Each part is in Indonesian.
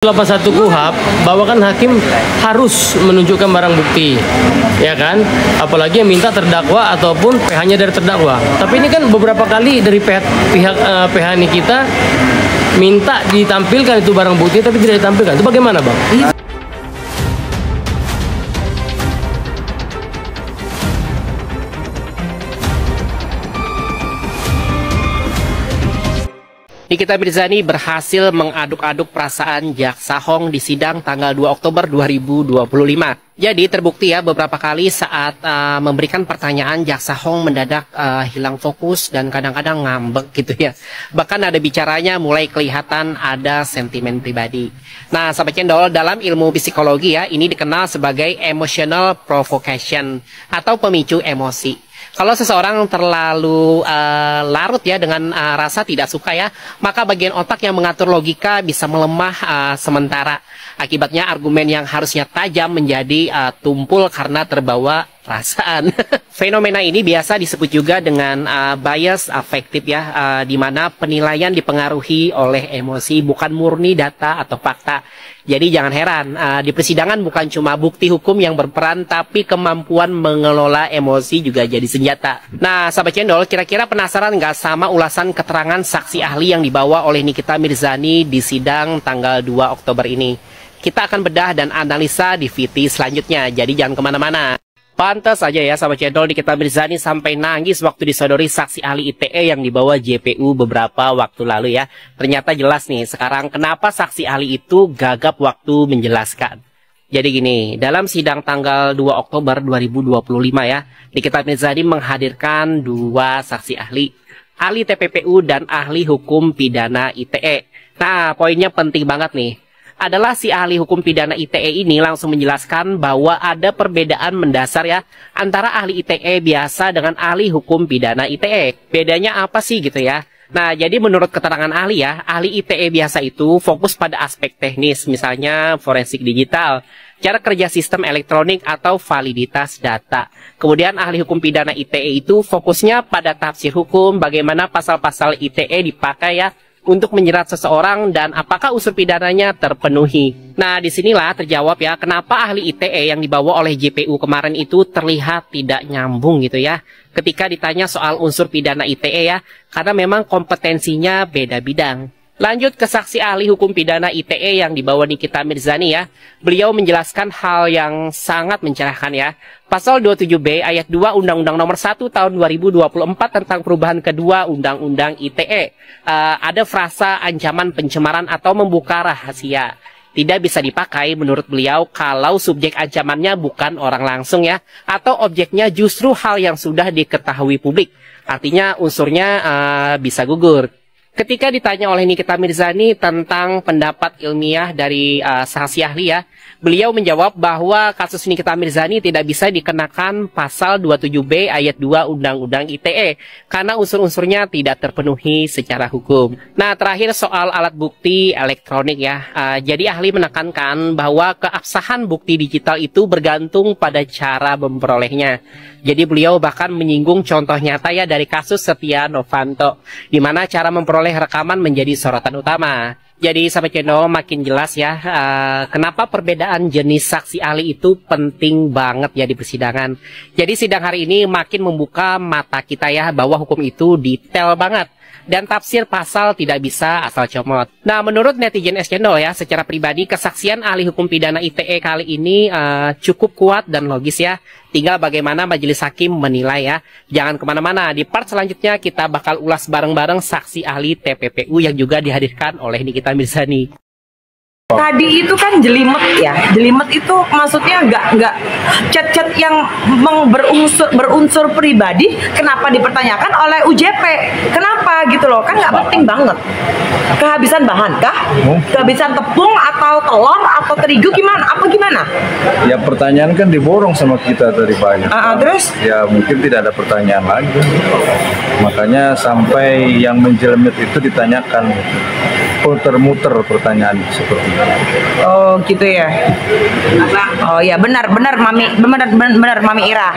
81 KUHP bahwa kan hakim harus menunjukkan barang bukti, ya kan? Apalagi yang minta terdakwa ataupun PH-nya dari terdakwa. Tapi ini kan beberapa kali dari pihak PH ini kita minta ditampilkan itu barang bukti tapi tidak ditampilkan. Itu bagaimana, Bang? Nikita Mirzani berhasil mengaduk-aduk perasaan Jaksa Hong di sidang tanggal 2 Oktober 2025. Jadi terbukti ya beberapa kali saat memberikan pertanyaan Jaksa Hong mendadak hilang fokus dan kadang-kadang ngambek gitu ya. Bahkan ada bicaranya mulai kelihatan ada sentimen pribadi. Nah, sahabat cendol, dalam ilmu psikologi ya, ini dikenal sebagai emotional provocation atau pemicu emosi. Kalau seseorang terlalu larut ya dengan rasa tidak suka ya, maka bagian otak yang mengatur logika bisa melemah sementara. Akibatnya argumen yang harusnya tajam menjadi tumpul karena terbawa perasaan. Fenomena ini biasa disebut juga dengan bias afektif ya, di mana penilaian dipengaruhi oleh emosi bukan murni data atau fakta. Jadi jangan heran, di persidangan bukan cuma bukti hukum yang berperan, tapi kemampuan mengelola emosi juga jadi senjata. Nah, sahabat cendol, kira-kira penasaran nggak sama ulasan keterangan saksi ahli yang dibawa oleh Nikita Mirzani di sidang tanggal 2 Oktober ini? Kita akan bedah dan analisa di VT selanjutnya, jadi jangan kemana-mana. Pantas saja ya sahabat cendol, Nikita Mirzani sampai nangis waktu disodori saksi ahli ITE yang dibawa JPU beberapa waktu lalu ya. Ternyata jelas nih sekarang kenapa saksi ahli itu gagap waktu menjelaskan. Jadi gini, dalam sidang tanggal 2 Oktober 2025 ya, Nikita Mirzani menghadirkan dua saksi ahli TPPU dan ahli hukum pidana ITE. Nah, poinnya penting banget nih. Adalah si ahli hukum pidana ITE ini langsung menjelaskan bahwa ada perbedaan mendasar ya antara ahli ITE biasa dengan ahli hukum pidana ITE. Bedanya apa sih gitu ya? Nah, jadi menurut keterangan ahli ya, ahli ITE biasa itu fokus pada aspek teknis, misalnya forensik digital, cara kerja sistem elektronik atau validitas data. Kemudian ahli hukum pidana ITE itu fokusnya pada tafsir hukum, bagaimana pasal-pasal ITE dipakai ya untuk menjerat seseorang dan apakah unsur pidananya terpenuhi. Nah, disinilah terjawab ya kenapa ahli ITE yang dibawa oleh JPU kemarin itu terlihat tidak nyambung gitu ya ketika ditanya soal unsur pidana ITE ya, karena memang kompetensinya beda bidang. Lanjut ke saksi ahli hukum pidana ITE yang dibawa Nikita Mirzani ya. Beliau menjelaskan hal yang sangat mencerahkan ya. Pasal 27B ayat 2 Undang-Undang Nomor 1 Tahun 2024 tentang perubahan kedua Undang-Undang ITE. Ada frasa ancaman pencemaran atau membuka rahasia. Tidak bisa dipakai menurut beliau kalau subjek ancamannya bukan orang langsung ya, atau objeknya justru hal yang sudah diketahui publik. Artinya unsurnya bisa gugur. Ketika ditanya oleh Nikita Mirzani tentang pendapat ilmiah dari saksi ahli ya, beliau menjawab bahwa kasus Nikita Mirzani tidak bisa dikenakan pasal 27B ayat 2 Undang-Undang ITE karena unsur-unsurnya tidak terpenuhi secara hukum. Nah, terakhir soal alat bukti elektronik ya. Jadi ahli menekankan bahwa keabsahan bukti digital itu bergantung pada cara memperolehnya. Jadi beliau bahkan menyinggung contoh nyata ya dari kasus Setia Novanto, di mana cara memperoleh rekaman menjadi sorotan utama. Jadi sahabat channel makin jelas ya kenapa perbedaan jenis saksi ahli itu penting banget ya di persidangan. Jadi sidang hari ini makin membuka mata kita ya bahwa hukum itu detail banget. Dan tafsir pasal tidak bisa asal comot. Nah, menurut netizen channel ya, secara pribadi kesaksian ahli hukum pidana ITE kali ini cukup kuat dan logis ya. Tinggal bagaimana majelis hakim menilai ya. Jangan kemana-mana, di part selanjutnya kita bakal ulas bareng-bareng saksi ahli TPPU yang juga dihadirkan oleh Nikita Mirzani. Tadi itu kan jelimet ya, jelimet itu maksudnya nggak chat-chat yang berunsur pribadi, kenapa dipertanyakan oleh UJP, kenapa gitu loh, kan nggak penting banget. Kehabisan bahan kah? Kehabisan tepung atau telur atau terigu gimana? Apa gimana? Ya pertanyaan kan diborong sama kita dari banyak. Terus? Ya mungkin tidak ada pertanyaan lagi. Makanya sampai yang menjelimet itu ditanyakan. Muter-muter pertanyaan seperti itu. Oh gitu ya. Oh ya benar Mami Ira.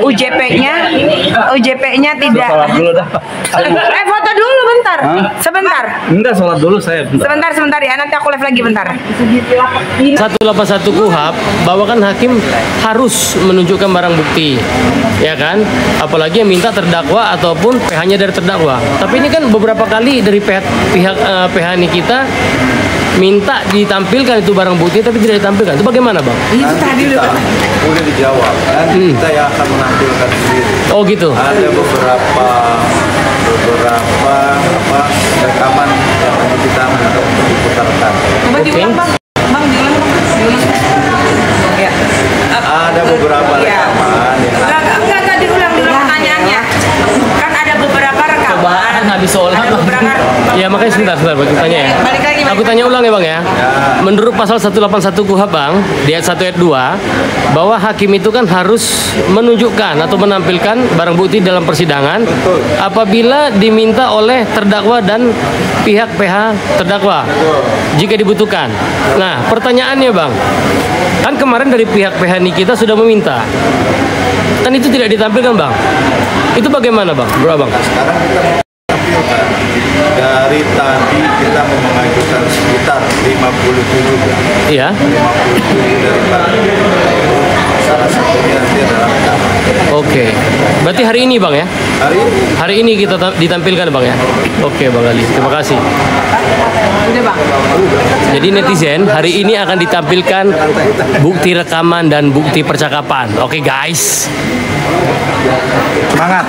UJP-nya tidak. Salam dulu dah. Foto dulu bentar. Sebentar. Enggak, sholat dulu saya. Sebentar ya, nanti aku live lagi bentar. 181 KUHP bahwa kan hakim harus menunjukkan barang bukti, ya kan? Apalagi yang minta terdakwa ataupun PH-nya dari terdakwa. Tapi ini kan beberapa kali dari pihak PH kita minta ditampilkan itu barang bukti tapi tidak ditampilkan. Itu bagaimana, Bang? Nanti kita udah dijawab. Nanti kita yang akan menampilkan sendiri. Oh gitu. Ada beberapa rekaman yang nanti kita minta untuk diputarkan. Coba Oke. diulang, Bang. Bang, diulang, Bang. Ya. Ada beberapa rekaman yang Enggak diulang pertanyaannya. Kan ada beberapa rekaman. habis sholat. Ada beberapa. Ya makanya sebentar bagi tanya ya. Balik lagi. Aku tanya ulang ya Bang ya. Menurut pasal 181 KUHP Bang, di ayat 1 ayat 2, bahwa hakim itu kan harus menunjukkan atau menampilkan barang bukti dalam persidangan apabila diminta oleh terdakwa dan pihak PH terdakwa jika dibutuhkan. Nah, pertanyaannya Bang, kan kemarin dari pihak PH kita sudah meminta. Kan itu tidak ditampilkan Bang. Itu bagaimana Bang? Bro Bang. sekarang kita menampilkan. Dari tadi kita mengajukan sekitar 57 ya. Iya. 57 dari salah satunya nanti adalah rekaman. Oke. Berarti hari ini Bang ya? Hari ini Hari ini kita ditampilkan Bang ya? Oke Bang Ali, terima kasih. Udah, Bang. Jadi netizen, hari ini akan ditampilkan bukti rekaman dan bukti percakapan. Oke guys. semangat.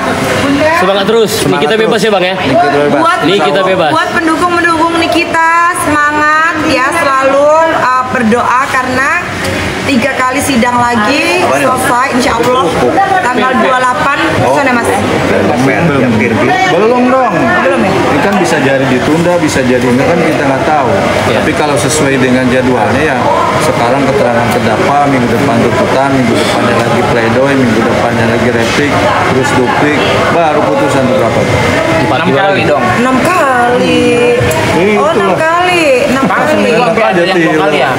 Semangat terus. Ini kita bebas ya Bang ya? Nih kita bebas. Buat pendukung Nikita semangat ya, selalu berdoa karena 3 kali sidang lagi selesai insya Allah tanggal 28 sana Mas. Belum dong. Belum ya? Ini kan bisa jadi ditunda, bisa jadi enggak, kan kita nggak tahu. Ya. Tapi kalau sesuai dengan jadwalnya ya sekarang keterangan terdakwa, minggu depan tuntutan, minggu depannya lagi pledoi, minggu depannya lagi replik, terus duplik, baru putusan berapa? 4 kali dong. 6 kali. Oh, 6 kali. 6 kali. Seminggu aja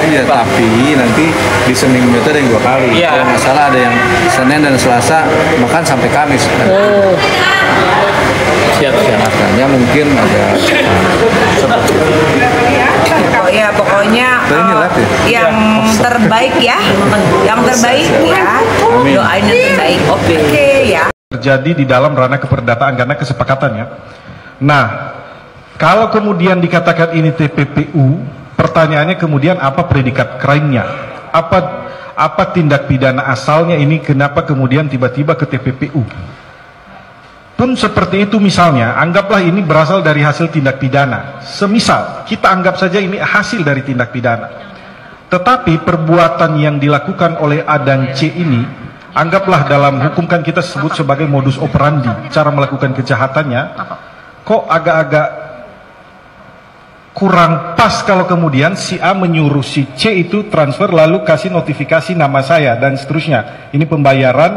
Iya, tapi nanti di seminggu itu ada yang 2 kali. Kalau nggak salah ada yang Senin dan Selasa, bahkan sampai Kamis. Oh. Siap. Makanya mungkin ada seperti itu. Oh ya, pokoknya Ini live ya? yang terbaik ya. Yang terbaik ya. Amin. Doain yang terbaik. Oke ya. Terjadi di dalam ranah keperdataan karena kesepakatannya. Nah, kalau kemudian dikatakan ini TPPU, pertanyaannya kemudian apa predikat crime-nya? Apa tindak pidana asalnya ini, kenapa kemudian tiba-tiba ke TPPU? Pun seperti itu misalnya, anggaplah ini berasal dari hasil tindak pidana. Semisal, kita anggap saja ini hasil dari tindak pidana. Tetapi perbuatan yang dilakukan oleh A dan C ini, anggaplah dalam hukum kan kita sebut sebagai modus operandi, cara melakukan kejahatannya, kok agak-agak kurang pas kalau kemudian si A menyuruh si C itu transfer lalu kasih notifikasi nama saya dan seterusnya. Ini pembayaran,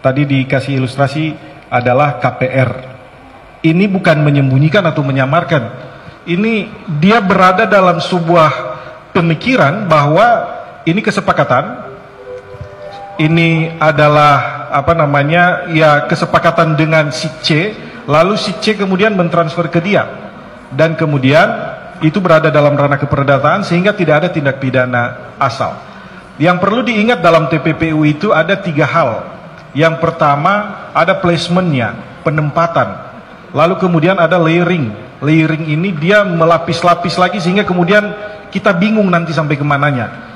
tadi dikasih ilustrasi adalah KPR. Ini bukan menyembunyikan atau menyamarkan. Ini dia berada dalam sebuah pemikiran bahwa ini kesepakatan. Ini adalah kesepakatan dengan si C, lalu si C kemudian mentransfer ke dia. Dan kemudian itu berada dalam ranah keperdataan sehingga tidak ada tindak pidana asal. Yang perlu diingat dalam TPPU itu ada 3 hal. Yang pertama ada placementnya, penempatan. Lalu kemudian ada layering. Layering ini dia melapis-lapis lagi sehingga kemudian kita bingung nanti sampai kemananya.